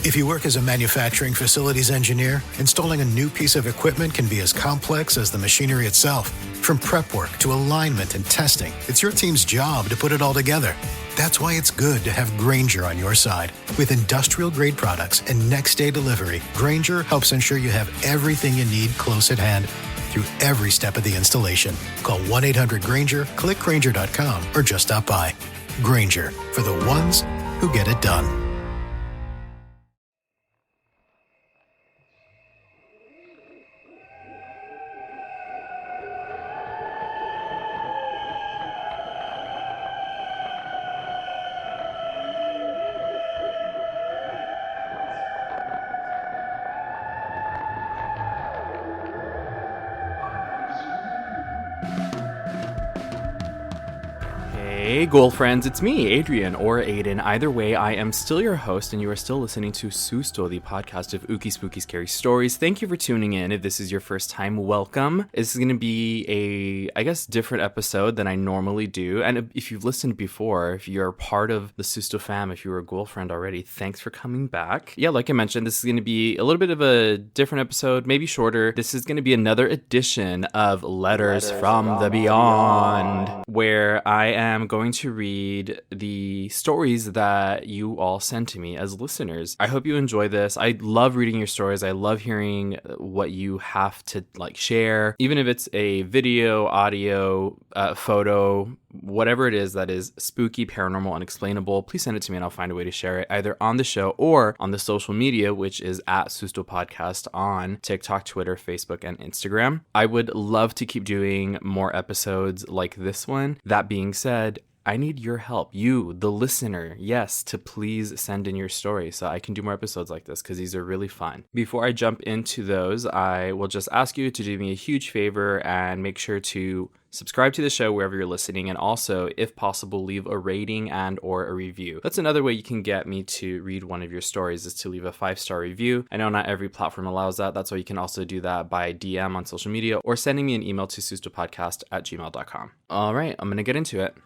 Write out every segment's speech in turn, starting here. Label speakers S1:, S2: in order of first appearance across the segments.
S1: If you work as a manufacturing facilities engineer, installing a new piece of equipment can be as complex as the machinery itself. From prep work to alignment and testing, it's your team's job to put it all together. That's why it's good to have Grainger on your side. With industrial-grade products and next-day delivery, Grainger helps ensure you have everything you need close at hand through every step of the installation. Call 1-800-GRAINGER, click Grainger.com, or just stop by. Grainger, for the ones who get it done.
S2: Hey Ghoul friends, it's me, Adrian, or Aiden. Either way, I am still your host, and you are still listening to Susto, the podcast of Ookie Spooky Scary Stories. Thank you for tuning in. If this is your first time, welcome. This is going to be a, different episode than I normally do. And if you've listened before, if you're part of the Susto fam, if you were a Ghoul friend already, thanks for coming back. Yeah, like I mentioned, this is going to be a little bit of a different episode, maybe shorter. This is going to be another edition of Letters from the Beyond, where I am going to read the stories that you all send to me as listeners. I hope you enjoy this. I love reading your stories. I love hearing what you have to share, even if it's a video, audio, photo, whatever it is that is spooky, paranormal, unexplainable. Please send it to me and I'll find a way to share it either on the show or on the social media, which is at Susto Podcast on TikTok, Twitter, Facebook, and Instagram. I would love to keep doing more episodes like this one. That being said, I need your help, you, the listener, yes, to please send in your story so I can do more episodes like this because these are really fun. Before I jump into those, I will just ask you to do me a huge favor and make sure to subscribe to the show wherever you're listening, and also, if possible, leave a rating and or a review. That's another way you can get me to read one of your stories, is to leave a 5-star review. I know not every platform allows that. That's why you can also do that by DM on social media or sending me an email to sustopodcast@gmail.com. All right, I'm going to get into it.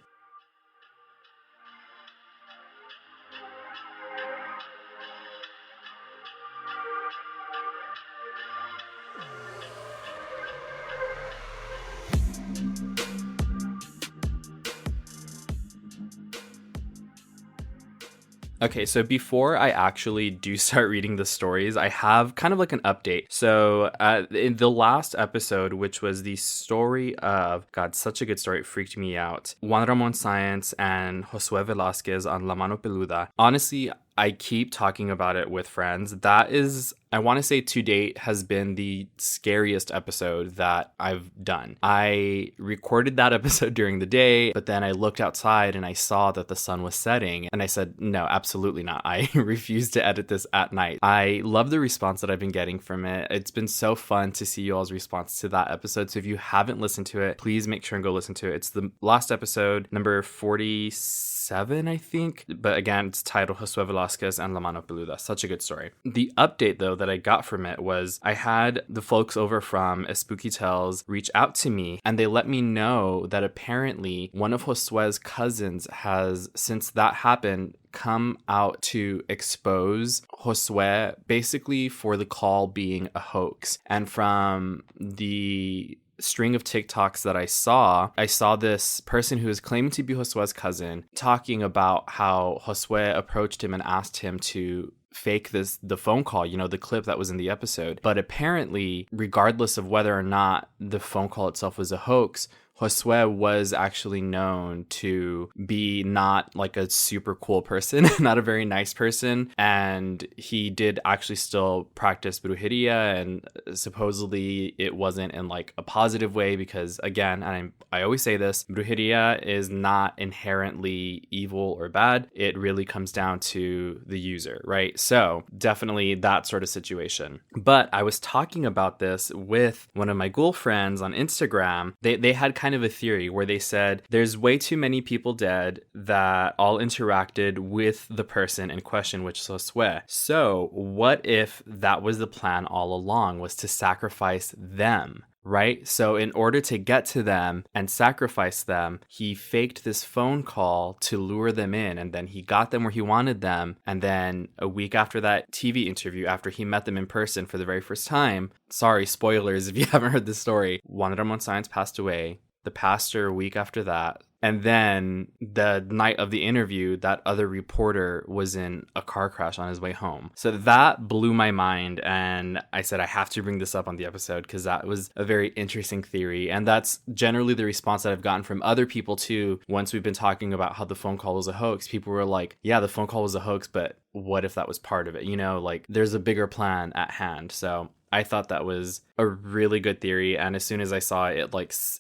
S2: Okay, so before I actually do start reading the stories, I have kind of like an update. So in the last episode, which was the story of, God, such a good story, it freaked me out, Juan Ramon Sáenz and Josué Velázquez on La Mano Peluda. Honestly, I keep talking about it with friends. That is, I want to say to date, has been the scariest episode that I've done. I recorded that episode during the day, but then I looked outside and I saw that the sun was setting. And I said, no, absolutely not. I refuse to edit this at night. I love the response that I've been getting from it. It's been so fun to see you all's response to that episode. So if you haven't listened to it, please make sure and go listen to it. It's the last episode, number 47, I think. But again, it's titled Josué Velázquez and La Mano Peluda. Such a good story. The update, though, that I got from it was I had the folks over from Spooky Tales reach out to me, and they let me know that apparently one of Josué's cousins has, since that happened, come out to expose Josué basically for the call being a hoax. And from the string of TikToks that I saw this person who is claiming to be Josué's cousin talking about how Josué approached him and asked him to fake the phone call, the clip that was in the episode. But apparently, regardless of whether or not the phone call itself was a hoax, Josué was actually known to be not like a super cool person, not a very nice person, and he did actually still practice brujeria, and supposedly it wasn't in like a positive way because, again, and I always say this, brujeria is not inherently evil or bad. It really comes down to the user, right? So definitely that sort of situation. But I was talking about this with one of my ghoul friends on Instagram. They had kind of a theory where they said there's way too many people dead that all interacted with the person in question, which is Josué. So what if that was the plan all along, was to sacrifice them? right? So in order to get to them and sacrifice them, he faked this phone call to lure them in, and then he got them where he wanted them. And then a week after that TV interview, after he met them in person for the very first time, sorry, spoilers if you haven't heard this story, Juan Ramon Sáenz passed away. The pastor a week after that. And then the night of the interview, that other reporter was in a car crash on his way home. So that blew my mind. And I said, I have to bring this up on the episode because that was a very interesting theory. And that's generally the response that I've gotten from other people too. Once we've been talking about how the phone call was a hoax, people were like, yeah, the phone call was a hoax, but what if that was part of it? You know, like there's a bigger plan at hand. So I thought that was a really good theory, and as soon as I saw it,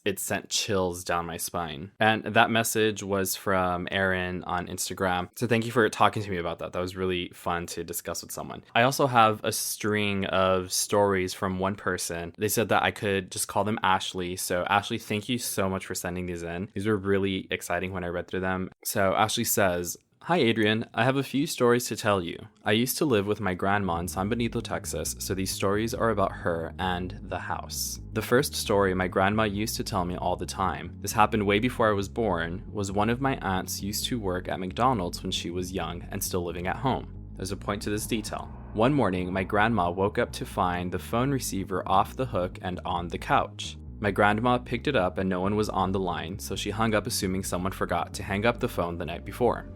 S2: it sent chills down my spine. And that message was from Aaron on Instagram. So thank you for talking to me about that. That was really fun to discuss with someone. I also have a string of stories from one person. They said that I could just call them Ashley. So Ashley, thank you so much for sending these in. These were really exciting when I read through them. So Ashley says, "Hi Adrian, I have a few stories to tell you. I used to live with my grandma in San Benito, Texas, so these stories are about her and the house. The first story my grandma used to tell me all the time, this happened way before I was born, was one of my aunts used to work at McDonald's when she was young and still living at home. There's a point to this detail. One morning, my grandma woke up to find the phone receiver off the hook and on the couch. My grandma picked it up and no one was on the line, so she hung up assuming someone forgot to hang up the phone the night before.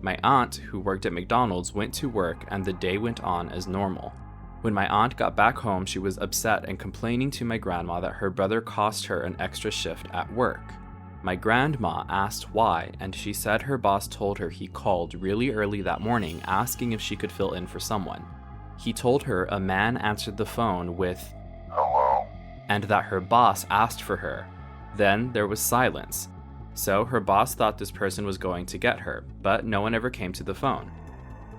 S2: My aunt, who worked at McDonald's, went to work and the day went on as normal. When my aunt got back home, she was upset and complaining to my grandma that her brother cost her an extra shift at work. My grandma asked why, and she said her boss told her he called really early that morning asking if she could fill in for someone. He told her a man answered the phone with, "Hello," and that her boss asked for her. Then there was silence. So her boss thought this person was going to get her, but no one ever came to the phone.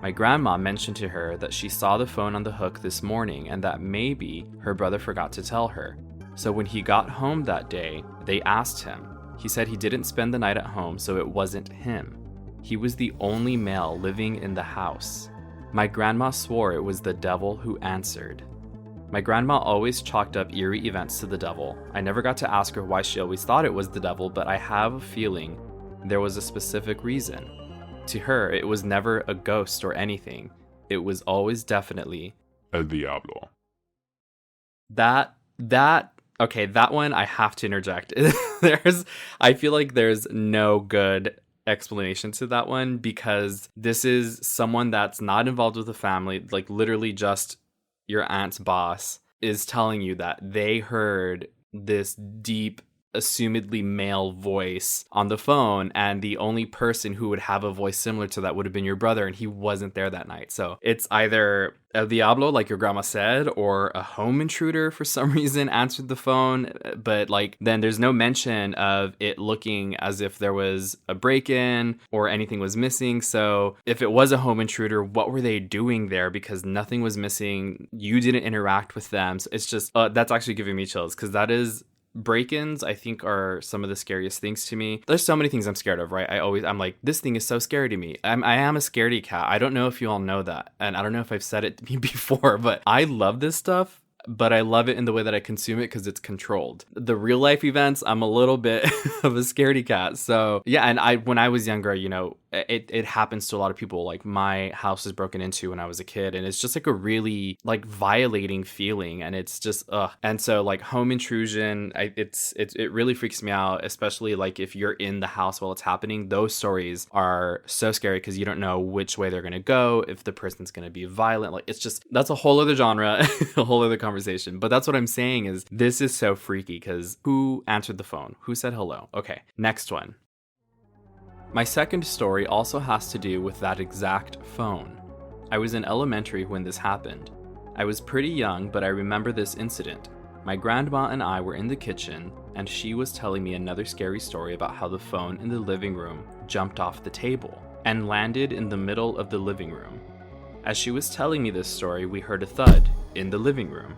S2: My grandma mentioned to her that she saw the phone on the hook this morning and that maybe her brother forgot to tell her. So when he got home that day, they asked him. He said he didn't spend the night at home, so it wasn't him. He was the only male living in the house. My grandma swore it was the devil who answered. My grandma always chalked up eerie events to the devil. I never got to ask her why she always thought it was the devil, but I have a feeling there was a specific reason. To her, it was never a ghost or anything. It was always definitely
S3: El Diablo.
S2: That one I have to interject. I feel like there's no good explanation to that one because this is someone that's not involved with the family, like literally just your aunt's boss is telling you that they heard this deep, assumedly male voice on the phone, and the only person who would have a voice similar to that would have been your brother, and he wasn't there that night. So it's either El Diablo, like your grandma said, or a home intruder for some reason answered the phone, but then there's no mention of it looking as if there was a break-in or anything was missing. So if it was a home intruder, what were they doing there? Because nothing was missing. You didn't interact with them. So it's just, that's actually giving me chills because that is... Break-ins, I think, are some of the scariest things to me. There's so many things I'm scared of, right? I'm like, this thing is so scary to me. I am a scaredy cat. I don't know if you all know that. And I don't know if I've said it to me before, but I love this stuff. But I love it in the way that I consume it because it's controlled. The real life events, I'm a little bit of a scaredy cat. So yeah, and when I was younger, it happens to a lot of people. Like my house was broken into when I was a kid, and it's just like a really violating feeling, and it's just And so home intrusion, it really freaks me out, especially if you're in the house while it's happening. Those stories are so scary because you don't know which way they're gonna go, if the person's gonna be violent. That's a whole other genre, a whole other conversation. But that's what I'm saying is this is so freaky because who answered the phone? Who said hello? Okay, next one. My second story also has to do with that exact phone. I was in elementary when this happened. I was pretty young, but I remember this incident. My grandma and I were in the kitchen, and she was telling me another scary story about how the phone in the living room jumped off the table and landed in the middle of the living room. As she was telling me this story, we heard a thud in the living room.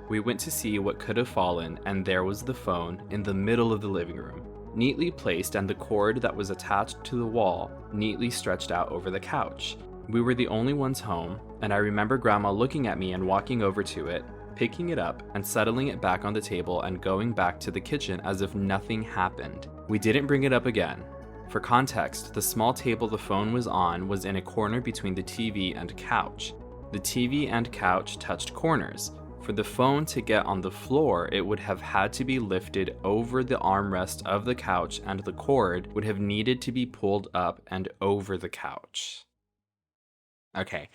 S2: We went to see what could have fallen, and there was the phone in the middle of the living room, neatly placed, and the cord that was attached to the wall neatly stretched out over the couch. We were the only ones home, and I remember Grandma looking at me and walking over to it, picking it up and settling it back on the table and going back to the kitchen as if nothing happened. We didn't bring it up again. For context, the small table the phone was on was in a corner between the TV and couch. The TV and couch touched corners. For the phone to get on the floor, it would have had to be lifted over the armrest of the couch, and the cord would have needed to be pulled up and over the couch. Okay.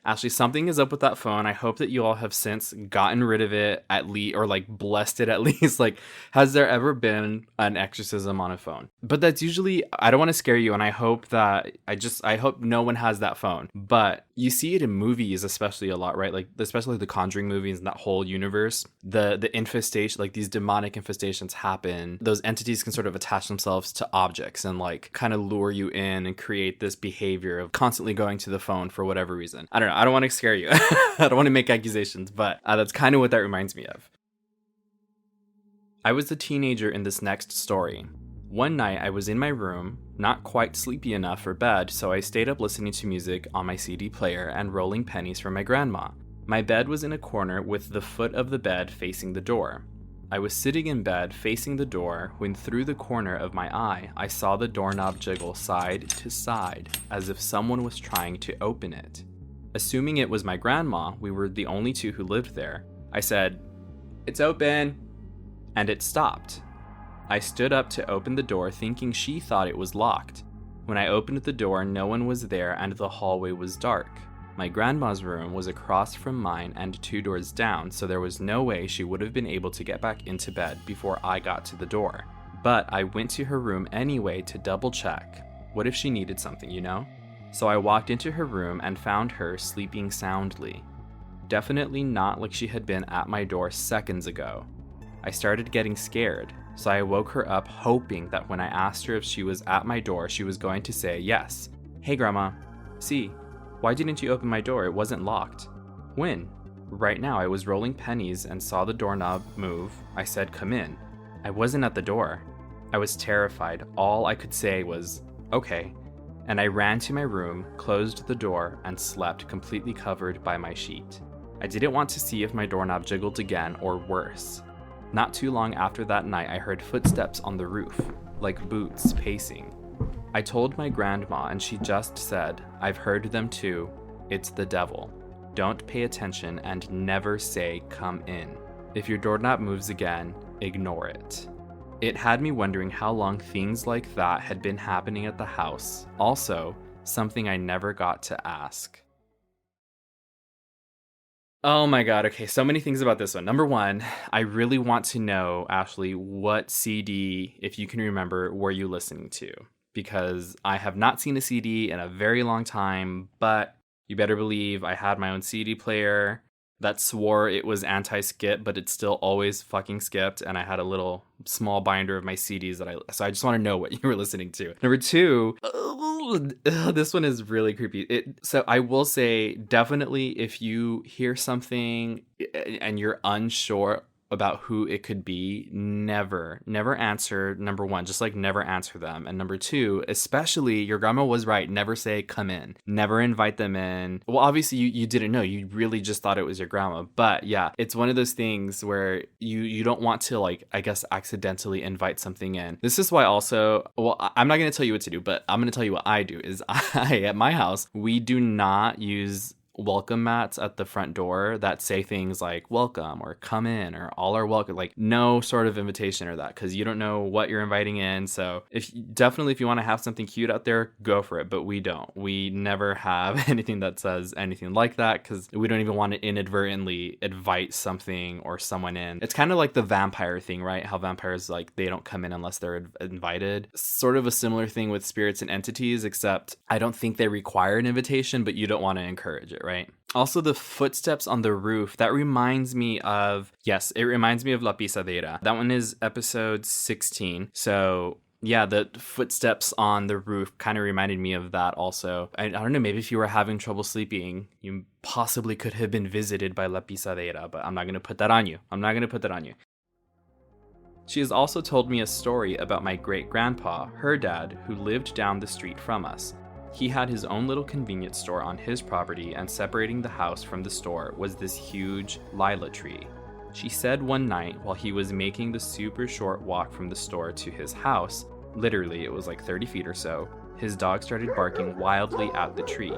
S2: Ashley, something is up with that phone. I hope that you all have since gotten rid of it at least, or like blessed it at least. Like, has there ever been an exorcism on a phone? But that's usually, I don't want to scare you, and I hope that, I hope no one has that phone. But you see it in movies especially a lot, right? Like, especially the Conjuring movies and that whole universe. The infestation, like these demonic infestations happen. Those entities can sort of attach themselves to objects and like kind of lure you in and create this behavior of constantly going to the phone for whatever reason. I don't know. I don't want to scare you. I don't want to make accusations, but that's kind of what that reminds me of. I was a teenager in this next story. One night I was in my room, not quite sleepy enough for bed, so I stayed up listening to music on my CD player and rolling pennies for my grandma. My bed was in a corner with the foot of the bed facing the door. I was sitting in bed facing the door when through the corner of my eye I saw the doorknob jiggle side to side as if someone was trying to open it. Assuming it was my grandma, we were the only two who lived there. I said, "It's open," and it stopped. I stood up to open the door thinking she thought it was locked. When I opened the door, no one was there and the hallway was dark. My grandma's room was across from mine and 2 doors down, so there was no way she would have been able to get back into bed before I got to the door. But I went to her room anyway to double check. What if she needed something, you know? So I walked into her room and found her sleeping soundly. Definitely not like she had been at my door seconds ago. I started getting scared, so I woke her up hoping that when I asked her if she was at my door, she was going to say yes. "Hey Grandma, see, why didn't you open my door? It wasn't locked." "When?" "Right now. I was rolling pennies and saw the doorknob move. I said, 'Come in.' I wasn't at the door." I was terrified. All I could say was, "Okay." And I ran to my room, closed the door, and slept completely covered by my sheet. I didn't want to see if my doorknob jiggled again or worse. Not too long after that night, I heard footsteps on the roof, like boots pacing. I told my grandma and she just said, "I've heard them too. It's the devil. Don't pay attention and never say 'come in.' If your doorknob moves again, ignore it." It had me wondering how long things like that had been happening at the house. Also, something I never got to ask. Oh my god, okay, so many things about this one. Number one, I really want to know, Ashley, what CD, if you can remember, were you listening to? Because I have not seen a CD in a very long time, but you better believe I had my own CD player that swore it was anti-skip, but it still always fucking skipped, and I had a little small binder of my CDs so I just want to know what you were listening to. Number two, this one is really creepy. So I will say, definitely if you hear something and you're unsure about who it could be, never answer. Number one, just like never answer them. And number two, especially, your grandma was right, never say "come in." Never invite them in. Well, obviously you didn't know, you really just thought it was your grandma. But yeah, it's one of those things where you don't want to, like, I guess, accidentally invite something in. This is why also, well, I'm not going to tell you what to do, but I'm going to tell you what I do is at my house, we do not use welcome mats at the front door that say things like "welcome" or "come in" or "all are welcome." Like, no sort of invitation or that, because you don't know what you're inviting in. So if you want to have something cute out there, go for it, but we don't. We never have anything that says anything like that, because we don't even want to inadvertently invite something or someone in. It's kind of like the vampire thing, right? How vampires, like, they don't come in unless they're invited. Sort of a similar thing with spirits and entities, except I don't think they require an invitation, but you don't want to encourage it, right? Also, the footsteps on the roof, that reminds me of, yes, it reminds me of La Pisadera. That one is episode 16. So yeah, the footsteps on the roof kind of reminded me of that also. I don't know, maybe if you were having trouble sleeping, you possibly could have been visited by La Pisadera, but I'm not going to put that on you. She has also told me a story about my great-grandpa, her dad, who lived down the street from us. He had his own little convenience store on his property, and separating the house from the store was this huge lilac tree. She said one night while he was making the super short walk from the store to his house, literally it was like 30 feet or so, his dog started barking wildly at the tree.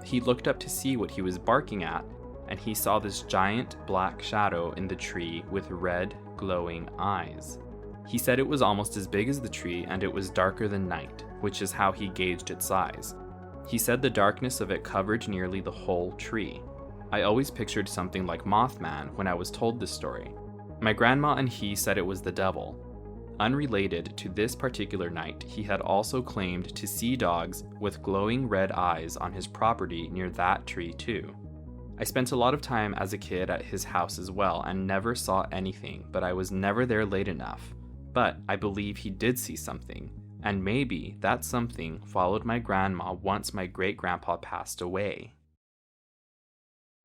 S2: He looked up to see what he was barking at, and he saw this giant black shadow in the tree with red, glowing eyes. He said it was almost as big as the tree, and it was darker than night, which is how he gauged its size. He said the darkness of it covered nearly the whole tree. I always pictured something like Mothman when I was told this story. My grandma and he said it was the devil. Unrelated to this particular night, he had also claimed to see dogs with glowing red eyes on his property near that tree too. I spent a lot of time as a kid at his house as well and never saw anything, but I was never there late enough. But I believe he did see something, and maybe that something followed my grandma once my great-grandpa passed away.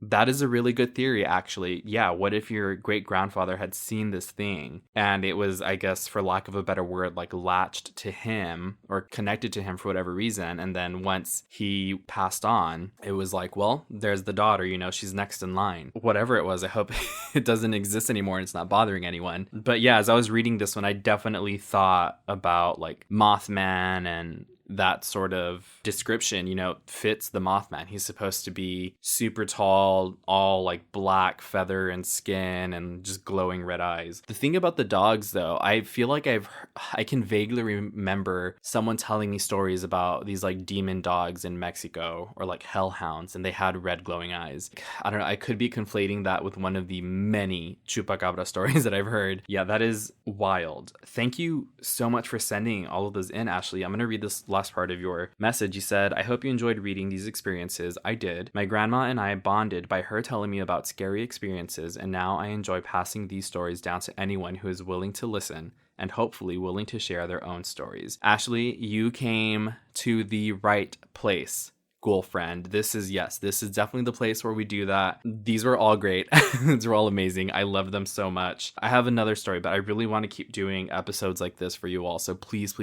S2: That is a really good theory, actually. Yeah, what if your great-grandfather had seen this thing, and it was, I guess, for lack of a better word, like latched to him, or connected to him for whatever reason, and then once he passed on, it was like, well, there's the daughter, she's next in line. Whatever it was, I hope it doesn't exist anymore and it's not bothering anyone. But yeah, as I was reading this one, I definitely thought about, like, Mothman, and that sort of description, fits the Mothman. He's supposed to be super tall, all like black feather and skin and just glowing red eyes. The thing about the dogs, though, I feel like I can vaguely remember someone telling me stories about these like demon dogs in Mexico, or like hellhounds, and they had red glowing eyes. I don't know, I could be conflating that with one of the many chupacabra stories that I've heard. Yeah, that is wild. Thank you so much for sending all of those in, Ashley. I'm going to read this last part of your message. You said, I hope you enjoyed reading these experiences. I did. My grandma and I bonded by her telling me about scary experiences, and now I enjoy passing these stories down to anyone who is willing to listen and hopefully willing to share their own stories. Ashley, you came to the right place. Girlfriend, this is definitely the place where we do that. These were all great. These were all amazing. I love them so much. I have another story, but I really want to keep doing episodes like this for you all. So please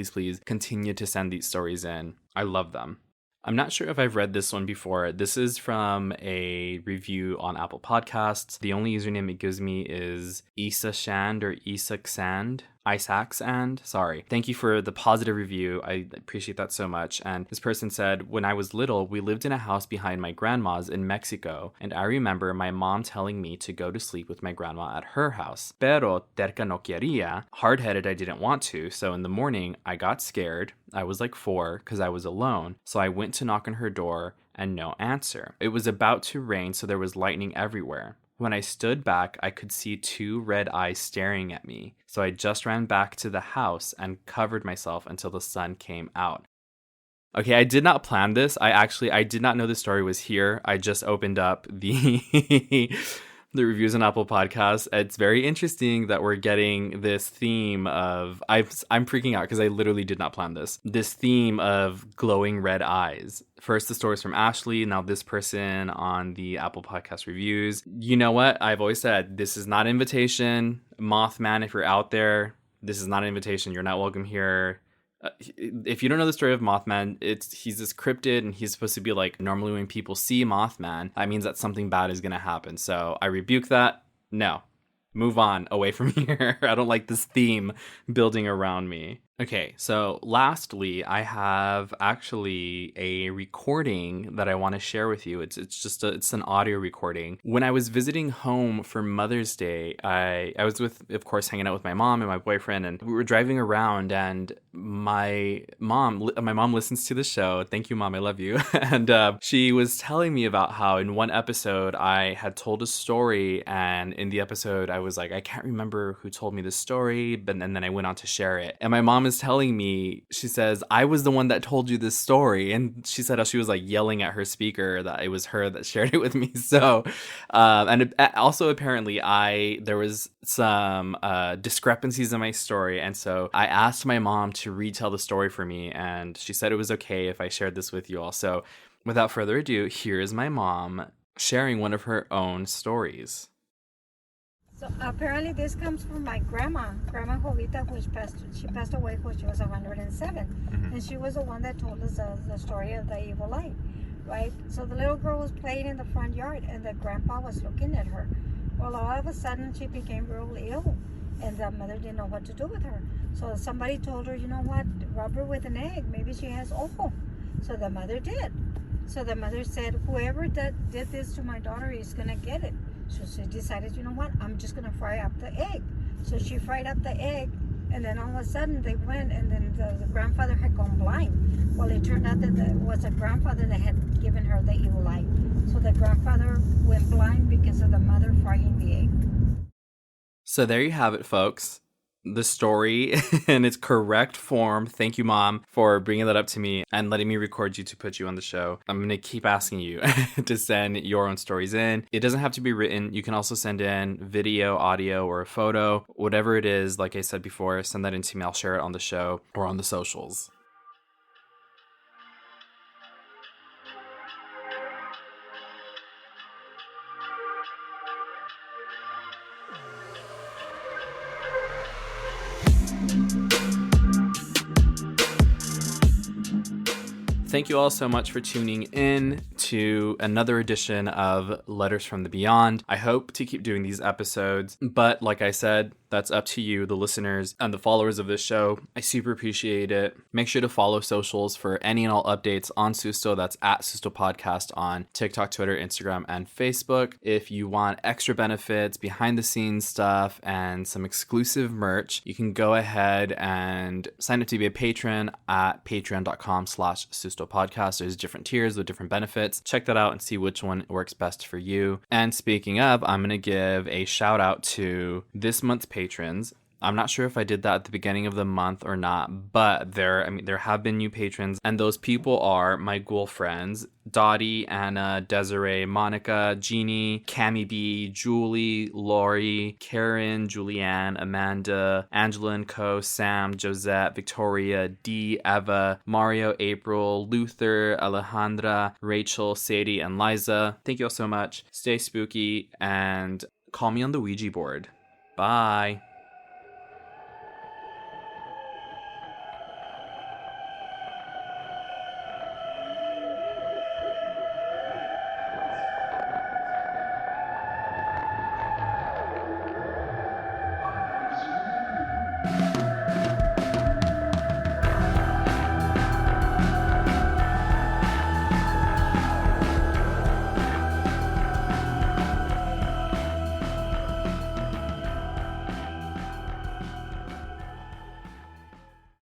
S2: continue to send these stories in. I love them. I'm not sure if I've read this one before. This is from a review on Apple Podcasts. The only username it gives me is Isa Shand or Isak Sand. Isaacs and sorry. Thank you for the positive review. I appreciate that so much. And this person said, when I was little, we lived in a house behind my grandma's in Mexico, and I remember my mom telling me to go to sleep with my grandma at her house. Pero terca no quería. Hard-headed, I didn't want to, so in the morning, I got scared. I was like 4 because I was alone, so I went to knock on her door and no answer. It was about to rain, so there was lightning everywhere. When I stood back, I could see 2 red eyes staring at me, so I just ran back to the house and covered myself until the sun came out. Okay, I did not plan this. I did not know the story was here. I just opened up the the reviews on Apple Podcasts. It's very interesting that we're getting this theme of, I'm freaking out because I literally did not plan this. This theme of glowing red eyes. First, the stories from Ashley, now this person on the Apple Podcast reviews. You know what? I've always said, this is not an invitation. Mothman, if you're out there, this is not an invitation. You're not welcome here. If you don't know the story of Mothman, he's this cryptid, and he's supposed to be like, normally when people see Mothman, that means that something bad is going to happen. So I rebuke that. No, move on away from here. I don't like this theme building around me. Okay, so lastly, I have actually a recording that I want to share with you. It's an audio recording. When I was visiting home for Mother's Day, I was of course, hanging out with my mom and my boyfriend, and we were driving around, and my mom listens to the show. Thank you, Mom. I love you. And she was telling me about how in one episode I had told a story, and in the episode I was like, I can't remember who told me this story, and then I went on to share it. And my mom is telling me, she says, I was the one that told you this story. And she said how she was like yelling at her speaker that it was her that shared it with me. So, and also apparently there was some discrepancies in my story. And so I asked my mom to retell the story for me, and she said it was okay if I shared this with you all. So without further ado, here is my mom sharing one of her own stories.
S3: So apparently this comes from my grandma, Grandma Jovita, she passed away when she was 107. And she was the one that told us the story of the evil eye, right? So the little girl was playing in the front yard and the grandpa was looking at her. Well, all of a sudden she became real ill and the mother didn't know what to do with her. So somebody told her, you know what, rub her with an egg. Maybe she has ojo. So the mother did. So the mother said, whoever did this to my daughter is going to get it. So she decided, you know what, I'm just going to fry up the egg. So she fried up the egg, and then all of a sudden they went, and then the grandfather had gone blind. Well, it turned out that it was a grandfather that had given her the evil eye. So the grandfather went blind because of the mother frying the egg.
S2: So there you have it, folks. The story in its correct form. Thank you, Mom, for bringing that up to me and letting me record you to put you on the show. I'm going to keep asking you to send your own stories in. It doesn't have to be written. You can also send in video, audio, or a photo. Whatever it is, like I said before, send that in to me. I'll share it on the show or on the socials. Thank you all so much for tuning in to another edition of Letters from the Beyond. I hope to keep doing these episodes, but like I said, that's up to you, the listeners and the followers of this show. I super appreciate it. Make sure to follow socials for any and all updates on Susto. That's at Susto Podcast on TikTok, Twitter, Instagram, and Facebook. If you want extra benefits, behind the scenes stuff, and some exclusive merch, you can go ahead and sign up to be a patron at patreon.com/Susto Podcast. There's different tiers with different benefits. Check that out and see which one works best for you. And speaking of, I'm going to give a shout out to this month's patrons. I'm not sure if I did that at the beginning of the month or not, but there have been new patrons, and those people are my ghoul friends: Dottie, Anna, Desiree, Monica, Jeannie, Cami B, Julie, Lori, Karen, Julianne, Amanda, Angela and Co, Sam, Josette, Victoria, Dee, Eva, Mario, April, Luther, Alejandra, Rachel, Sadie, and Liza. Thank you all so much. Stay spooky and call me on the Ouija board. Bye.